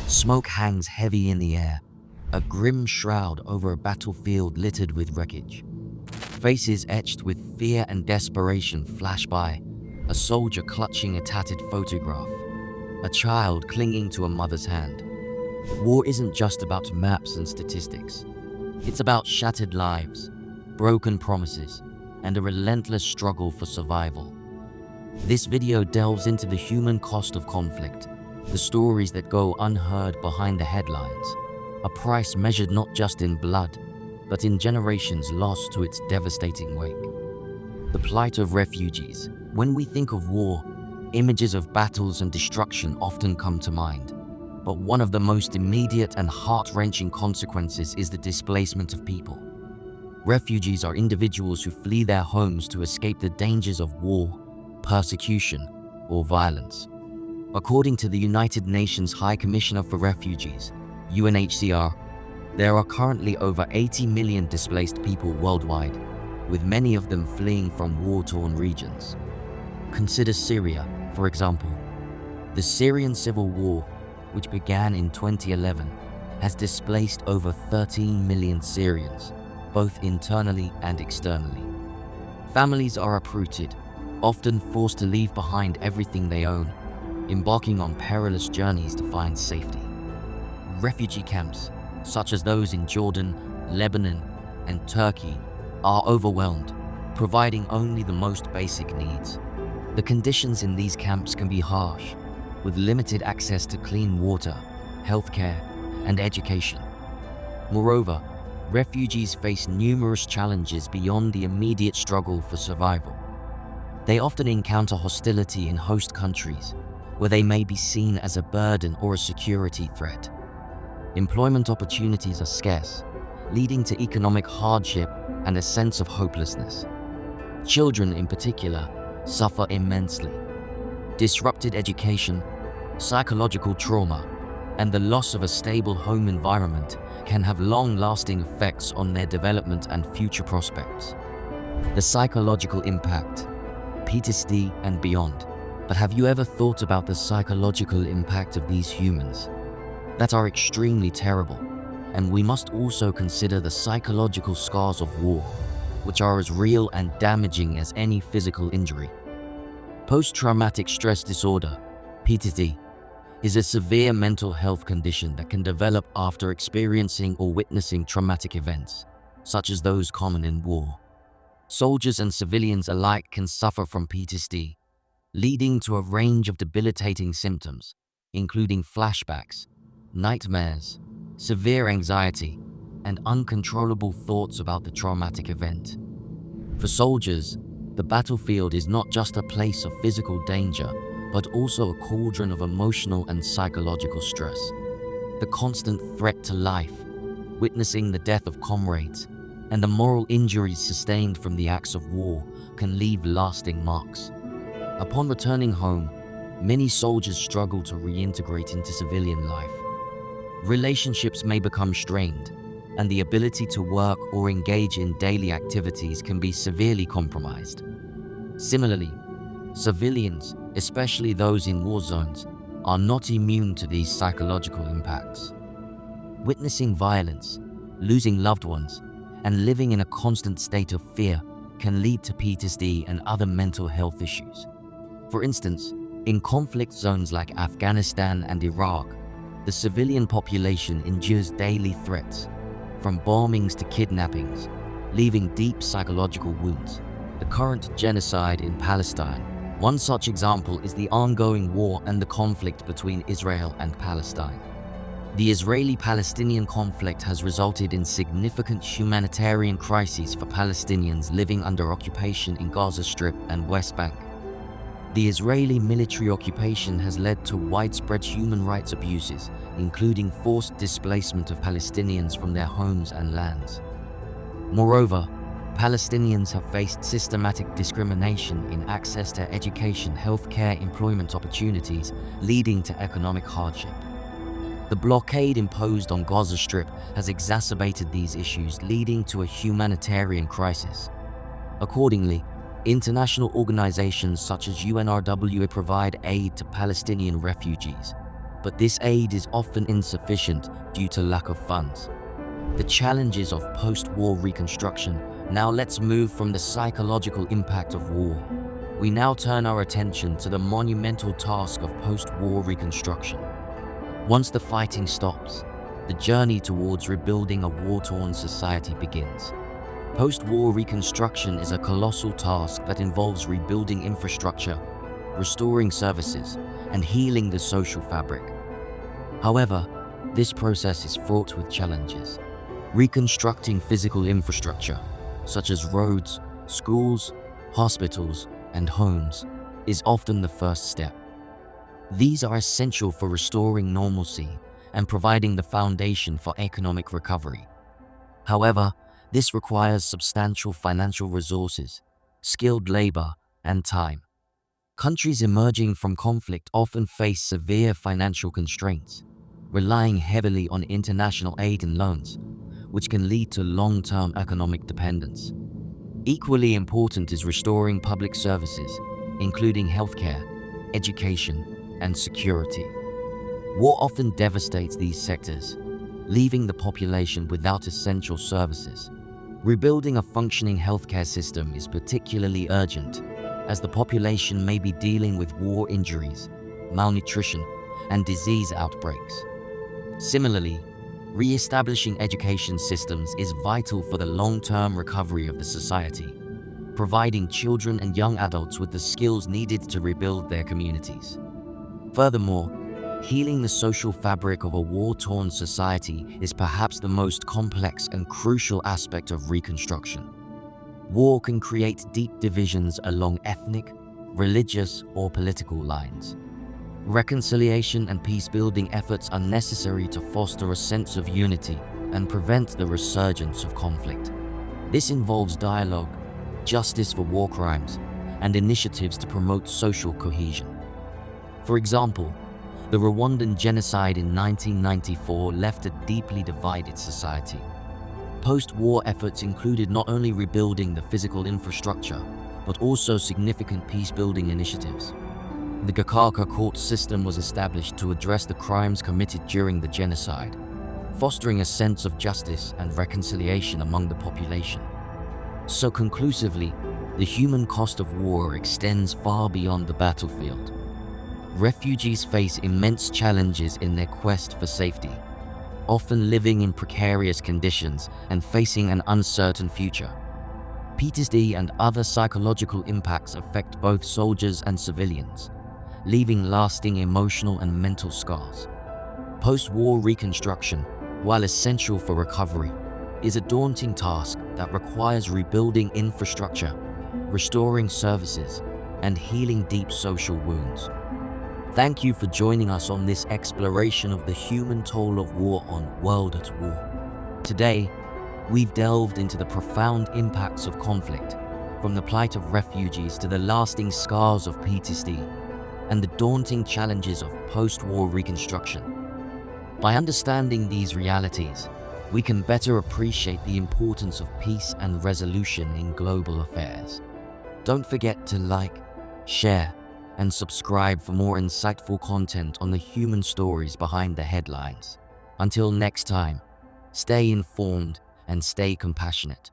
Smoke hangs heavy in the air, a grim shroud over a battlefield littered with wreckage. Faces etched with fear and desperation flash by, a soldier clutching a tattered photograph, a child clinging to a mother's hand. War isn't just about maps and statistics. It's about shattered lives, broken promises, and a relentless struggle for survival. This video delves into the human cost of conflict, the stories that go unheard behind the headlines, a price measured not just in blood, but in generations lost to its devastating wake. The plight of refugees. When we think of war, images of battles and destruction often come to mind. But one of the most immediate and heart-wrenching consequences is the displacement of people. Refugees are individuals who flee their homes to escape the dangers of war, persecution, or violence. According to the United Nations High Commissioner for Refugees, UNHCR, there are currently over 80 million displaced people worldwide, with many of them fleeing from war-torn regions. Consider Syria, for example. The Syrian civil war, which began in 2011, has displaced over 13 million Syrians, both internally and externally. Families are uprooted, often forced to leave behind everything they own, embarking on perilous journeys to find safety. Refugee camps, such as those in Jordan, Lebanon, and Turkey, are overwhelmed, providing only the most basic needs. The conditions in these camps can be harsh, with limited access to clean water, healthcare, and education. Moreover, refugees face numerous challenges beyond the immediate struggle for survival. They often encounter hostility in host countries, where they may be seen as a burden or a security threat. Employment opportunities are scarce, leading to economic hardship and a sense of hopelessness. Children, in particular, suffer immensely. Disrupted education, psychological trauma, and the loss of a stable home environment can have long-lasting effects on their development and future prospects. The psychological impact, Ptsd and beyond. But have you ever thought about the psychological impact of these humans that are extremely terrible? And we must also consider the psychological scars of war, which are as real and damaging as any physical injury. Post-traumatic stress disorder, Ptsd, is a severe mental health condition that can develop after experiencing or witnessing traumatic events, such as those common in war. Soldiers and civilians alike can suffer from Ptsd, leading to a range of debilitating symptoms, including flashbacks, nightmares, severe anxiety, and uncontrollable thoughts about the traumatic event. For soldiers, the battlefield is not just a place of physical danger, but also a cauldron of emotional and psychological stress. The constant threat to life, witnessing the death of comrades, and the moral injuries sustained from the acts of war can leave lasting marks. Upon returning home, many soldiers struggle to reintegrate into civilian life. Relationships may become strained, and the ability to work or engage in daily activities can be severely compromised. Similarly, civilians, especially those in war zones, are not immune to these psychological impacts. Witnessing violence, losing loved ones, and living in a constant state of fear can lead to Ptsd and other mental health issues. For instance, in conflict zones like Afghanistan and Iraq, the civilian population endures daily threats, from bombings to kidnappings, leaving deep psychological wounds. The current genocide in Palestine. One such example is the ongoing war and the conflict between Israel and Palestine. The Israeli-Palestinian conflict has resulted in significant humanitarian crises for Palestinians living under occupation in Gaza Strip and West Bank. The Israeli military occupation has led to widespread human rights abuses, including forced displacement of Palestinians from their homes and lands. Moreover, Palestinians have faced systematic discrimination in access to education, healthcare, employment opportunities, leading to economic hardship. The blockade imposed on Gaza Strip has exacerbated these issues, leading to a humanitarian crisis. Accordingly, international organizations such as UNRWA provide aid to Palestinian refugees. but this aid is often insufficient due to lack of funds. The challenges of post-war reconstruction. Now let's move from the psychological impact of war. We now turn our attention to the monumental task of post-war reconstruction. Once the fighting stops, the journey towards rebuilding a war-torn society begins. Post-war reconstruction is a colossal task that involves rebuilding infrastructure, restoring services, and healing the social fabric. However, this process is fraught with challenges. Reconstructing physical infrastructure, such as roads, schools, hospitals, and homes, is often the first step. These are essential for restoring normalcy and providing the foundation for economic recovery. However, this requires substantial financial resources, skilled labor, and time. Countries emerging from conflict often face severe financial constraints, relying heavily on international aid and loans, which can lead to long-term economic dependence. Equally important is restoring public services, including healthcare, education, and security. War often devastates these sectors, leaving the population without essential services. Rebuilding a functioning healthcare system is particularly urgent, as the population may be dealing with war injuries, malnutrition, and disease outbreaks. Similarly, re-establishing education systems is vital for the long-term recovery of the society, providing children and young adults with the skills needed to rebuild their communities. Furthermore, healing the social fabric of a war-torn society is perhaps the most complex and crucial aspect of reconstruction. War can create deep divisions along ethnic, religious, or political lines. Reconciliation and peace-building efforts are necessary to foster a sense of unity and prevent the resurgence of conflict. This involves dialogue, justice for war crimes, and initiatives to promote social cohesion. For example, the Rwandan genocide in 1994 left a deeply divided society. Post-war efforts included not only rebuilding the physical infrastructure, but also significant peace-building initiatives. The Gacaca court system was established to address the crimes committed during the genocide, fostering a sense of justice and reconciliation among the population. So conclusively, the human cost of war extends far beyond the battlefield. Refugees face immense challenges in their quest for safety, often living in precarious conditions and facing an uncertain future. Ptsd and other psychological impacts affect both soldiers and civilians, leaving lasting emotional and mental scars. Post-war reconstruction, while essential for recovery, is a daunting task that requires rebuilding infrastructure, restoring services, and healing deep social wounds. Thank you for joining us on this exploration of the human toll of war on World at War. Today, we've delved into the profound impacts of conflict, from the plight of refugees to the lasting scars of Ptsd, and the daunting challenges of post-war reconstruction. By understanding these realities, we can better appreciate the importance of peace and resolution in global affairs. Don't forget to like, share, and subscribe for more insightful content on the human stories behind the headlines. Until next time, stay informed and stay compassionate.